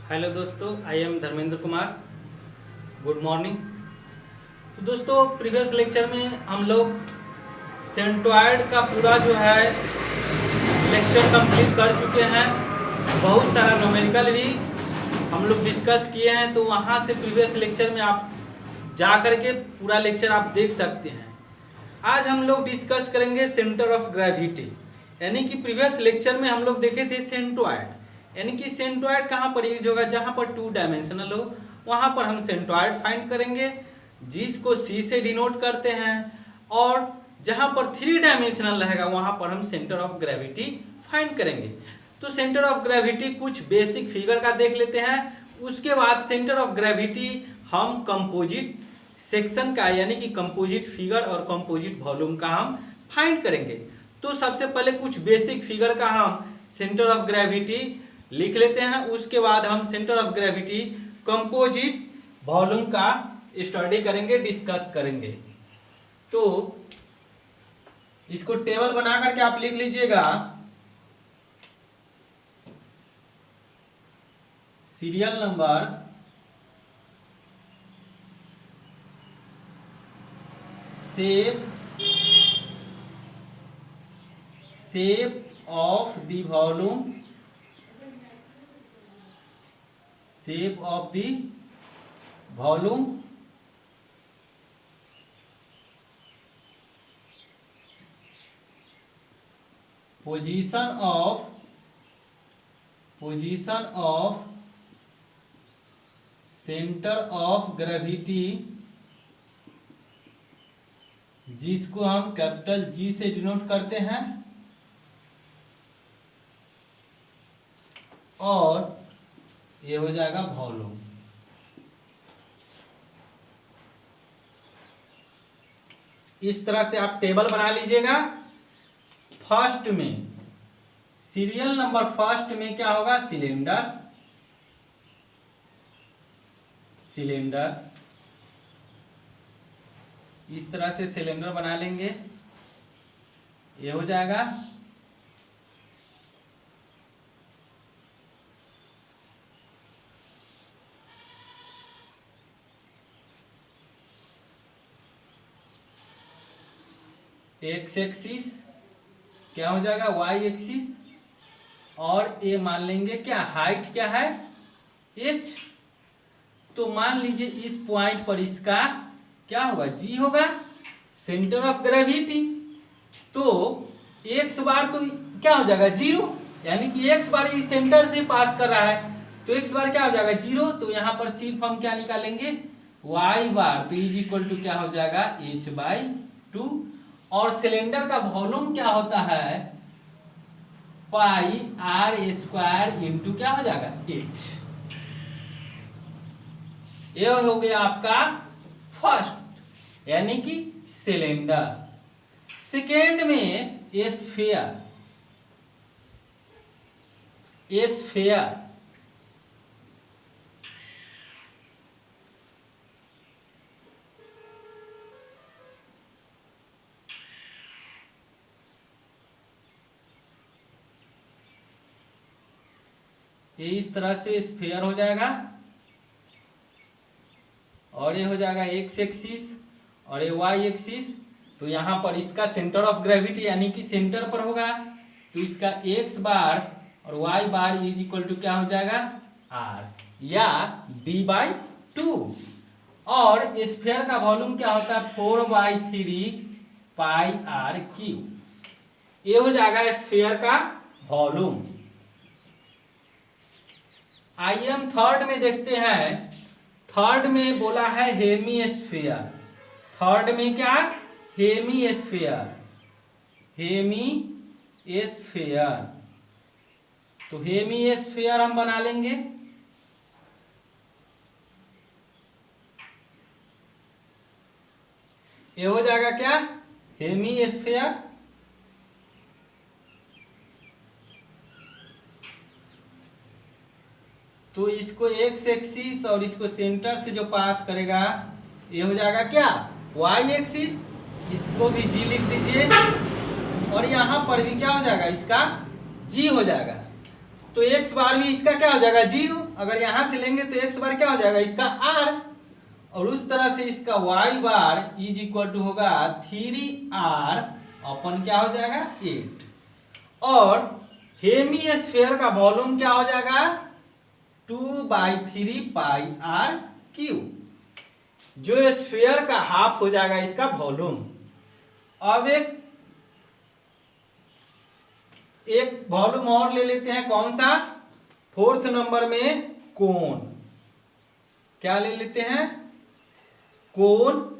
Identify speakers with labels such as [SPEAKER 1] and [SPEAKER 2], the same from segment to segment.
[SPEAKER 1] Hello दोस्तों, I am Dharmendra Kumar. Good morning. तो दोस्तों, प्रीवियस लेक्चर में हम लोग सेंटोइड का पूरा जो है लेक्चर कंप्लीट कर चुके हैं। बहुत सारा न्यूमेरिकल भी हम लोग डिस्कस किए हैं, तो वहाँ से प्रीवियस लेक्चर में आप जा कर के पूरा लेक्चर आप देख सकते हैं। आज हम लोग डिस्कस करेंगे सेंटर ऑफ ग्रेविटी, यानी कि प्रीवियस लेक्चर में हम लोग देखे थे सेंटोइड, यानी कि सेंटोइड कहाँ पर यूज होगा, जहाँ पर टू डायमेंशनल हो वहाँ पर हम सेंटोइड फाइंड करेंगे, जिसको सी से डिनोट करते हैं। और जहाँ पर थ्री डायमेंशनल रहेगा वहाँ पर हम सेंटर ऑफ ग्रेविटी फाइंड करेंगे। तो सेंटर ऑफ ग्रेविटी कुछ बेसिक फिगर का देख लेते हैं, उसके बाद सेंटर ऑफ ग्रेविटी हम कंपोजिट सेक्शन का, यानी कि कंपोजिट फिगर और कंपोजिट वॉल्यूम का हम फाइंड करेंगे। तो सबसे पहले कुछ बेसिक फिगर का हम सेंटर ऑफ ग्रेविटी लिख लेते हैं, उसके बाद हम centre of gravity composite volume का स्टडी करेंगे, डिस्कस करेंगे। तो इसको टेबल बना करके आप लिख लीजिएगा। Serial number shape of the volume, shape of the volume, position of centre of gravity, जिसको हम कैपिटल जी से डिनोट करते हैं, और ये हो जाएगा वॉल्यूम। इस तरह से आप टेबल बना लीजिएगा। फर्स्ट में सीरियल नंबर फर्स्ट में क्या होगा, सिलेंडर, इस तरह से सिलेंडर बना लेंगे, ये हो जाएगा। एक्स एक्सिस क्या हो जाएगा, वाई एक्सिस, और ये मान लेंगे क्या, हाइट क्या है, एच। तो मान लीजिए इस पॉइंट पर इसका क्या होगा, जी होगा, सेंटर ऑफ ग्रेविटी। तो एक्स बार तो क्या हो जाएगा, जीरो, यानी कि एक्स बार इस सेंटर से पास कर रहा है, तो एक्स बार क्या हो जाएगा, जीरो। तो यहाँ पर सिर्फ हम क्या निकालेंगे, वाई बार, तो इज इक्वल टू क्या हो जाएगा, एच बाई टू। और सिलेंडर का वॉल्यूम क्या होता है, पाई आर स्क्वायर इंटू क्या हो जाएगा, एच। ये हो गया आपका फर्स्ट, यानी कि सिलेंडर। सेकेंड में स्फीयर, ये इस तरह से स्फीयर हो जाएगा, और ये हो जाएगा एक्स एक्सिस, और ये वाई एक्सिस। तो यहाँ पर इसका सेंटर ऑफ ग्रेविटी यानी कि सेंटर पर होगा, तो इसका एक्स बार और Y bar is equal to क्या हो जाएगा, आर या डी बाई टू। और स्फीयर का वॉल्यूम क्या होता है, 4/3 पाई आर क्यू। ये हो जाएगा स्फीयर का वॉल्यूम। आइए हम थर्ड में देखते हैं। थर्ड में बोला है हेमीस्फीयर। थर्ड में क्या, हेमीस्फीयर, तो हेमीस्फीयर हम बना लेंगे। ये हो जाएगा क्या, हेमीस्फीयर। तो इसको एक्स एक्सिस और इसको सेंटर से जो पास करेगा ये हो जाएगा क्या, वाई एक्सिस। इसको भी जी लिख दीजिए, और यहाँ पर भी क्या हो जाएगा, इसका जी हो जाएगा। तो एक्स बार भी इसका क्या हो जाएगा 0। अगर यहां से लेंगे तो एक्स बार क्या हो जाएगा इसका r, और उस तरह से इसका y bar is equal to होगा 3r अपन क्या हो जाएगा 8। और हेमी स्फीयर का वॉल्यूम क्या हो जाएगा 2/3 पाई r क्यूब, जो स्फीयर का हाफ हो जाएगा इसका वॉल्यूम। अब एक वॉल्यूम और ले लेते हैं, कौन सा, 4th नंबर में कोन। क्या ले लेते हैं, कोन।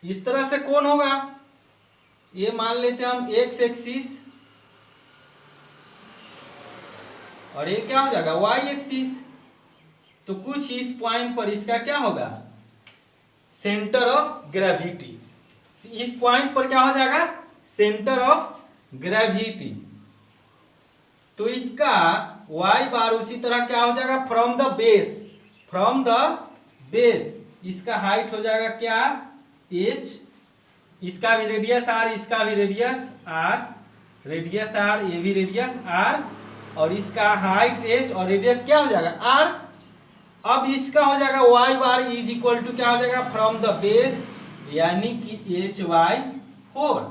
[SPEAKER 1] इस तरह से कोन होगा, ये मान लेते हैं हम एक्स एक्सिस, और ये क्या हो जाएगा वाई एक्सिस। तो कुछ इस पॉइंट पर इसका क्या होगा सेंटर ऑफ ग्रेविटी, इस पॉइंट पर क्या हो जाएगा सेंटर ऑफ ग्रेविटी। तो इसका y बार उसी तरह क्या हो जाएगा फ्रॉम द बेस इसका हाइट हो जाएगा क्या h, इसका भी रेडियस r, इसका भी रेडियस r, ये भी रेडियस r, और इसका हाइट h और रेडियस क्या हो जाएगा r। अब इसका हो जाएगा y bar is equal to क्या हो जाएगा फ्रॉम द बेस, यानी कि hy4।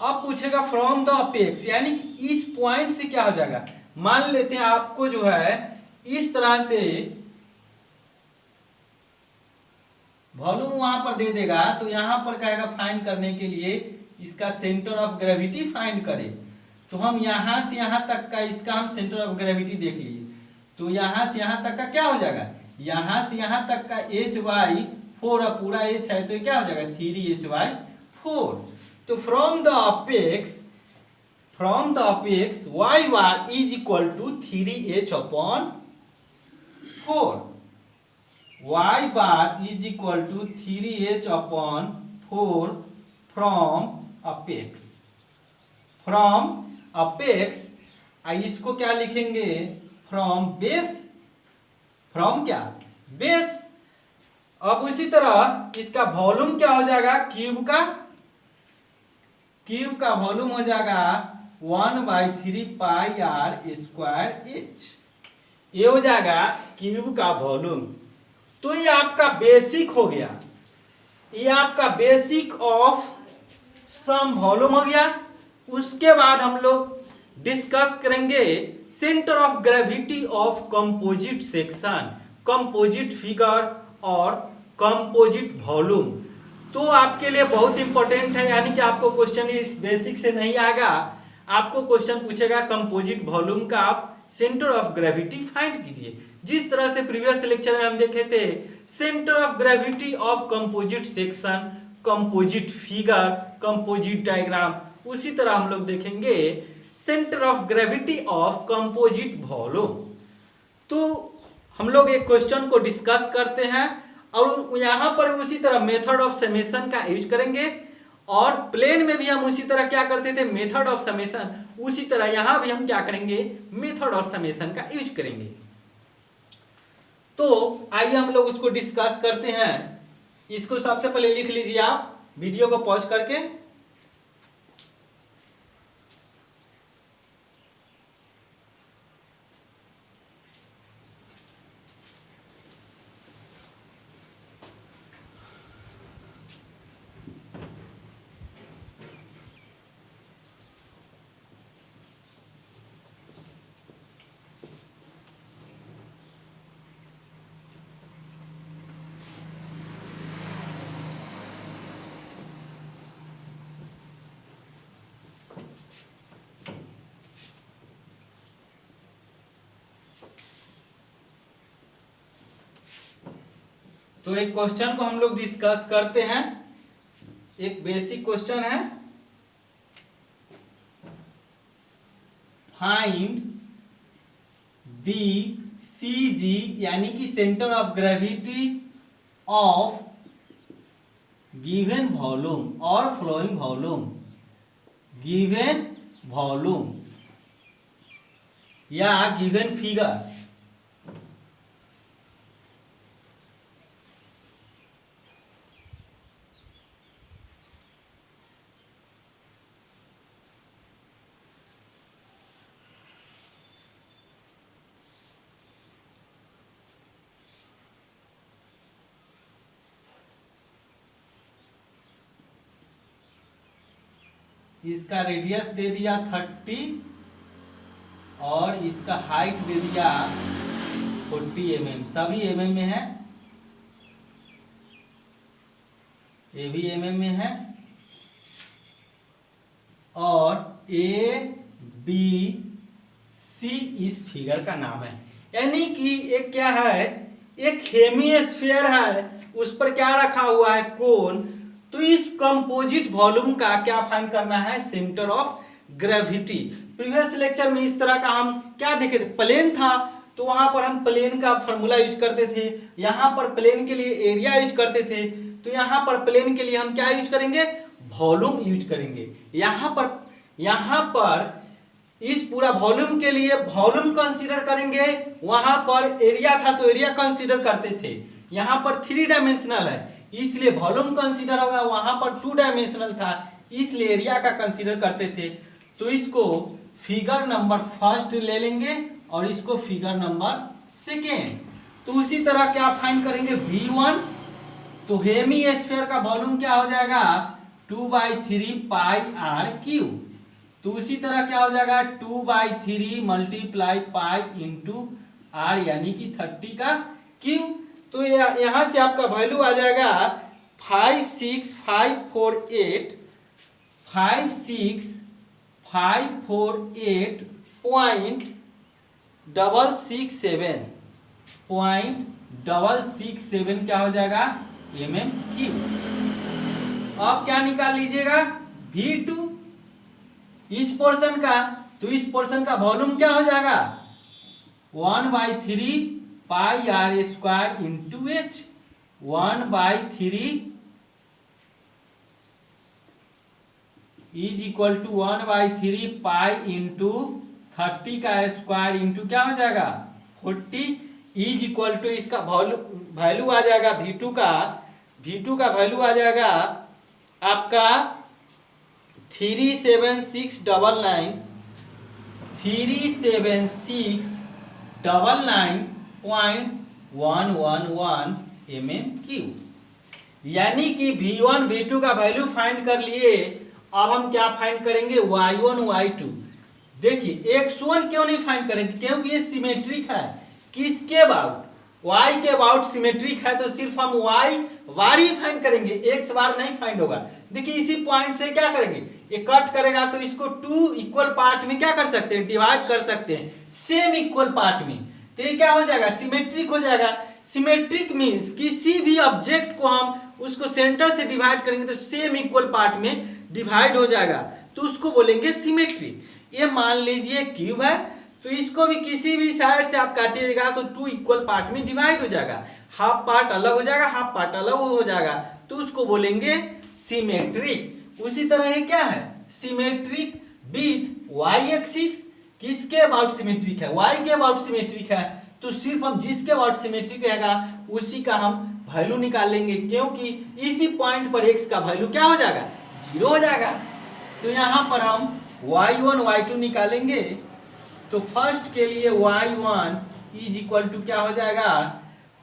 [SPEAKER 1] अब पूछेगा फ्रॉम द अपेक्स, यानी कि इस पॉइंट से क्या हो जाएगा, मान लेते हैं आपको जो है इस तरह से वॉल्यूम वहां पर दे देगा, तो यहां पर कहेगा फाइंड करने के लिए इसका सेंटर ऑफ ग्रेविटी फाइंड करें। तो हम यहां से यहां तक का इसका हम सेंटर ऑफ ग्रेविटी देख लिए, तो यहां से यहां तक का क्या हो जाएगा, यहां से यहां तक का hy4, पूरा h है तो क्या हो जाएगा 3hy4। तो from the apex y bar is equal to 3h/4, y bar is equal to 3h/4 from apex. इसको क्या लिखेंगे फ्रॉम बेस। अब उसी तरह इसका वॉल्यूम क्या हो जाएगा क्यूब का वॉल्यूम हो जाएगा 1/3 पाई r स्क्वायर h, ये हो जाएगा क्यूब का वॉल्यूम। तो ये आपका बेसिक हो गया, ये आपका बेसिक ऑफ सम वॉल्यूम हो गया। उसके बाद हम लोग डिस्कस करेंगे centre of gravity of composite section, composite figure और कंपोजिट वॉल्यूम। तो आपके लिए बहुत इंपॉर्टेंट है, यानी कि आपको क्वेश्चन इस बेसिक से नहीं आएगा, आपको क्वेश्चन पूछेगा कंपोजिट वॉल्यूम का आप सेंटर ऑफ ग्रेविटी फाइंड कीजिए। जिस तरह से प्रीवियस लेक्चर में हम देखे थे centre of gravity of composite section, composite figure, composite diagram, उसी तरह हम लोग देखेंगे centre of gravity of composite volume. तो हम लोग एक क्वेश्चन को डिस्कस करते हैं और यहां पर उसी तरह मेथड ऑफ समेशन का यूज करेंगे, और प्लेन में भी हम उसी तरह क्या करते थे मेथड ऑफ समेशन, उसी तरह यहां भी हम क्या करेंगे मेथड ऑफ समेशन का यूज करेंगे। तो आइए हम लोग उसको डिस्कस करते हैं। इसको सबसे पहले लिख लीजिए आप वीडियो को पॉज करके। तो एक क्वेश्चन को हम लोग डिस्कस करते हैं। एक बेसिक क्वेश्चन है, फाइंड दी CG यानी कि centre of gravity of given volume और फ्लोइंग वॉल्यूम, गिवन वॉल्यूम या गिवन फिगर। इसका रेडियस दे दिया 30 और इसका हाइट दे दिया 40 mm, सभी mm में है, ये भी mm में है। और ABC इस फिगर का नाम है, यानी कि एक क्या है, एक हेमिस्फीयर है, उस पर क्या रखा हुआ है, कोन। तो इस कंपोजिट वॉल्यूम का क्या फाइंड करना है, centre of gravity. Previous lecture में इस तरह का हम क्या देखे थे, प्लेन था तो वहां पर हम प्लेन का फॉर्मूला यूज करते थे, यहां पर प्लेन के लिए एरिया यूज करते थे, तो यहां पर प्लेन के लिए हम क्या यूज करेंगे, वॉल्यूम यूज करेंगे। यहां पर इस पूरा वॉल्यूम के लिए वॉल्यूम कंसीडर करेंगे, वहां पर एरिया था तो एरिया कंसीडर करते थे। यहां पर 3 डायमेंशनल है इसलिए वॉल्यूम कंसीडर होगा, वहां पर 2 डायमेंशनल था इसलिए एरिया का कंसीडर करते थे। तो इसको फिगर नंबर 1 ले लेंगे और इसको फिगर नंबर 2। तो उसी तरह क्या फाइंड करेंगे, V1। तो हेमिस्फीयर का वॉल्यूम क्या हो जाएगा, 2/3 पाई r क्यूब। तो उसी तरह क्या हो जाएगा, 2/3 मल्टीप्लाई पाई इंटू r यानी कि 30 का क्यूब। तो यहां से आपका वैल्यू आ जाएगा 56548.667 क्या हो जाएगा, mm क्यूब। अब क्या निकाल लीजिएगा, V2 इस पोर्शन का। तो इस पोर्शन का वॉल्यूम क्या हो जाएगा, 1/3 pi r square into h। 1/3 is equal to 1/3 pi into 30 का स्क्वायर इंटू क्या हो जाएगा 40 इज इक्वल टू इसका वैल्यू आ जाएगा V2 का वैल्यू आ जाएगा आपका 37699.111 mm³। यानी कि V1 V2 का वैल्यू फाइंड कर लिए। अब हम क्या फाइंड करेंगे, Y1 Y2। देखिए X1 क्यों नहीं फाइंड करेंगे, क्योंकि ये सिमेट्रिक है। किसके अबाउट, Y के अबाउट सिमेट्रिक है, तो सिर्फ हम Y बार ही फाइंड करेंगे, X बार नहीं फाइंड होगा। देखिए इसी पॉइंट से क्या करेंगे, ये कट करेगा तो इसको 2 इक्वल पार्ट में क्या कर सकते हैं, डिवाइड कर सकते हैं, सेम इक्वल पार्ट में। तो ये क्या हो जाएगा, सिमेट्रिक हो जाएगा। सिमेट्रिक मीन्स किसी भी ऑब्जेक्ट को हम उसको सेंटर से डिवाइड करेंगे तो सेम इक्वल पार्ट में डिवाइड हो जाएगा, तो उसको बोलेंगे सिमेट्रिक। ये मान लीजिए क्यूब है, तो इसको भी किसी भी साइड से आप काटिएगा तो 2 इक्वल पार्ट में डिवाइड हो जाएगा, हाफ पार्ट अलग हो जाएगा, हाफ पार्ट अलग हो जाएगा, तो उसको बोलेंगे सिमेट्रिक। उसी तरह ये क्या है, सिमेट्रिक विथ वाई एक्सिस। किसके अबाउट सिमेट्रिक है, वाई के अबाउट सिमेट्रिक है, तो सिर्फ हम जिसके अबाउट सिमेट्रिक रहेगा उसी का हम वैल्यू निकाल लेंगे, क्योंकि इसी पॉइंट पर एक्स का वैल्यू क्या हो जाएगा, 0 हो जाएगा। तो यहाँ पर हम y1 y2 निकालेंगे। तो फर्स्ट के लिए y1 इज इक्वल टू क्या हो जाएगा,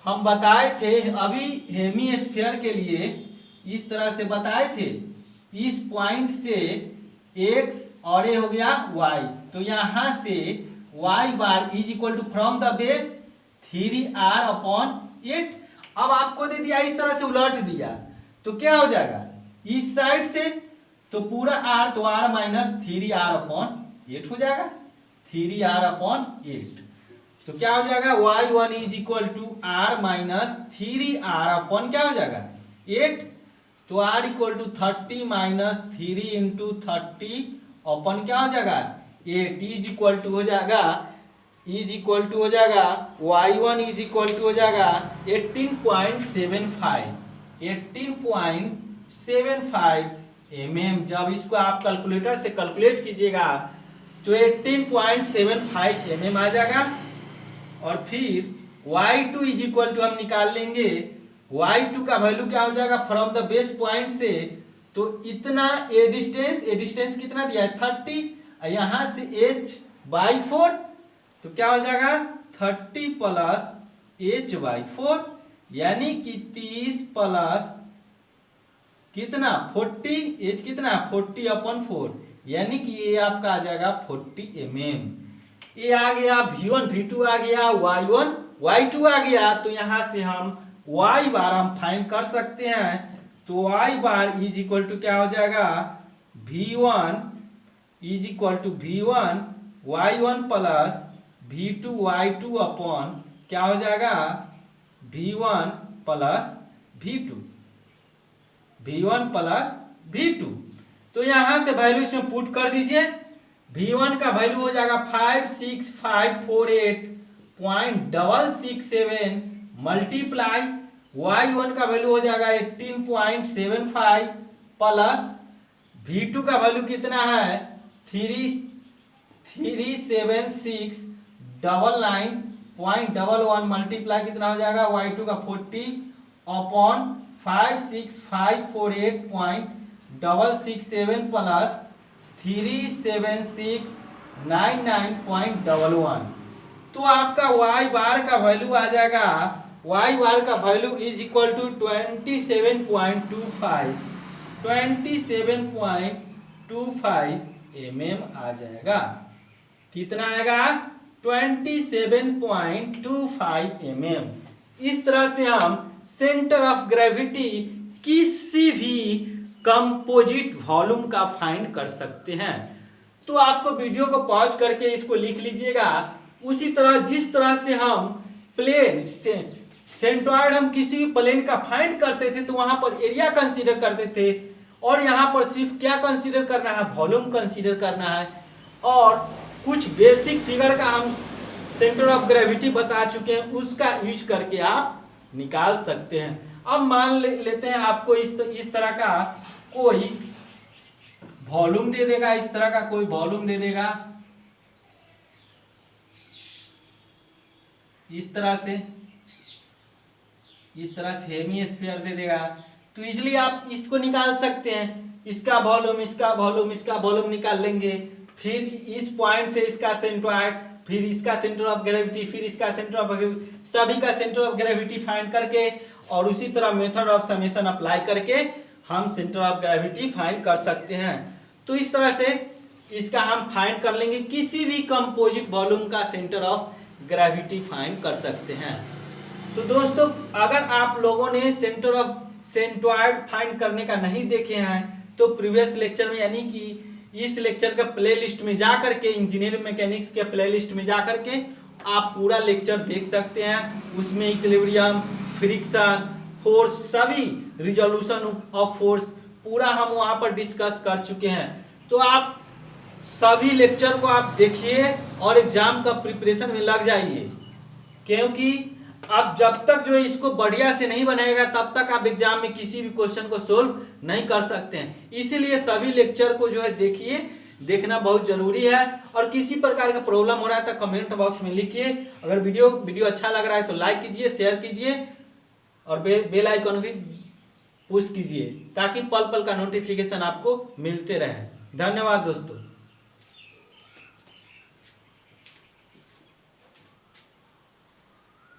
[SPEAKER 1] हम बताए थे अभी हेमिस्फीयर के लिए इस तरह से बताए थे, इस पॉइंट से x और ये हो गया y, तो यहां से y bar is equal to from the base 3r/8। अब आपको दे दिया इस तरह से उलट दिया तो क्या हो जाएगा, इस साइड से तो पूरा r, तो r माइनस 3r/8 हो जाएगा, 3r/8। तो क्या हो जाएगा, y1 is equal to r minus 3r/ क्या हो जाएगा 8। तो r equal to 30 minus 3 into 30 अपन क्या हो जाएगा 8 इज इक्वल टू हो जाएगा y1 इज इक्वल टू हो जाएगा 18.75 mm। जब इसको आप कैलकुलेटर से कैलकुलेट कीजिएगा तो 18.75 mm आ जाएगा। और फिर y2 इज इक्वल टू हम निकाल लेंगे, y2 का वैल्यू क्या हो जाएगा फ्रॉम द बेस पॉइंट से, तो इतना ए डिस्टेंस कितना दिया है 30, यहां से h/4, तो क्या हो जाएगा 30 प्लस h/4 यानी कि 30 प्लस कितना 40, h कितना 40/4 यानी कि ये आपका आ जाएगा 40 mm। ये आ गया V1 V2 आ गया, Y1 Y2 आ गया। तो यहाँ से हम Y बार हम फाइंड कर सकते हैं। तो Y bar is equal to क्या हो जाएगा, V1 is equal to V1 Y1 plus V2 Y2 upon क्या हो जाएगा, V1 plus V2 V1 plus V2। तो यहां से वैल्यू इसमें पुट कर दीजिए। V1 का वैल्यू हो जाएगा 56548.667 मल्टीप्लाई Y1 का वैल्यू हो जाएगा 18.75 प्लस V2 का वैल्यू कितना है 37699.11 मल्टीप्लाई कितना हो जाएगा Y2 का 40 अपॉन 56548.667 प्लस 37699.11। तो आपका Y बार का वैल्यू आ जाएगा, Y बार का value is equal to 27.25 mm आ जाएगा। कितना आएगा 27.25 mm। इस तरह से हम सेंटर ऑफ ग्रेविटी किसी भी कंपोजिट वॉल्यूम का फाइंड कर सकते हैं। तो आपको वीडियो को पॉज करके इसको लिख लीजिएगा। उसी तरह जिस तरह से हम प्लेन से सेंट्रॉइड हम किसी भी प्लेन का फाइंड करते थे तो वहां पर एरिया कंसीडर करते थे, और यहां पर सिर्फ क्या कंसीडर करना है, वॉल्यूम कंसीडर करना है। और कुछ बेसिक फिगर का हम सेंटर ऑफ ग्रेविटी बता चुके हैं, उसका यूज करके आप निकाल सकते हैं। अब मान लेते हैं आपको इस तरह का कोई वॉल्यूम दे देगा, इस तरह का कोई वॉल्यूम दे देगा, इस तरह से हेमिस्फीयर दे देगा। तो इजीली आप इसको निकाल सकते हैं, इसका वॉल्यूम इसका वॉल्यूम इसका वॉल्यूम निकाल लेंगे। फिर इस पॉइंट से इसका सेंट्रॉइड, फिर इसका सेंटर ऑफ ग्रेविटी, फिर इसका सेंटर ऑफ ग्रेविटी, सभी का सेंटर ऑफ ग्रेविटी फाइंड करके और उसी तरह मेथड ऑफ समेशन अप्लाई करके हम सेंटर ऑफ ग्रेविटी फाइंड कर सकते हैं। तो इस तरह से इसका हम फाइंड कर लेंगे, किसी भी कंपोजिट वॉल्यूम का सेंटर ऑफ ग्रेविटी फाइंड कर सकते हैं। तो दोस्तों अगर आप लोगों ने सेंटर ऑफ सेंट्रॉइड फाइंड करने का नहीं देखे हैं तो प्रीवियस लेक्चर में यानी कि इस लेक्चर के प्लेलिस्ट में जा करके, इंजीनियरिंग मैकेनिक्स के प्लेलिस्ट में जा करके आप पूरा लेक्चर देख सकते हैं। उसमें इक्विलिब्रियम, फ्रिक्शन, फोर्स, सभी रिजोल्यूशन ऑफ फोर्स पूरा हम वहां पर डिस्कस कर चुके हैं। तो आप सभी लेक्चर को आप देखिए और एग्जाम का प्रिपरेशन में लग जाइए, क्योंकि आप जब तक जो इसको बढ़िया से नहीं बनाएगा तब तक आप एग्जाम में किसी भी क्वेश्चन को सोल्व नहीं कर सकते हैं। इसीलिए सभी लेक्चर को जो है देखिए, देखना बहुत जरूरी है। और किसी प्रकार का प्रॉब्लम हो रहा है तो कमेंट बॉक्स में लिखिए। अगर वीडियो अच्छा लग रहा है तो लाइक कीजिए, शेयर कीजिए और बेल आइकन भी पुश कीजिए ताकि पल पल का नोटिफिकेशन आपको मिलते रहे। धन्यवाद दोस्तों।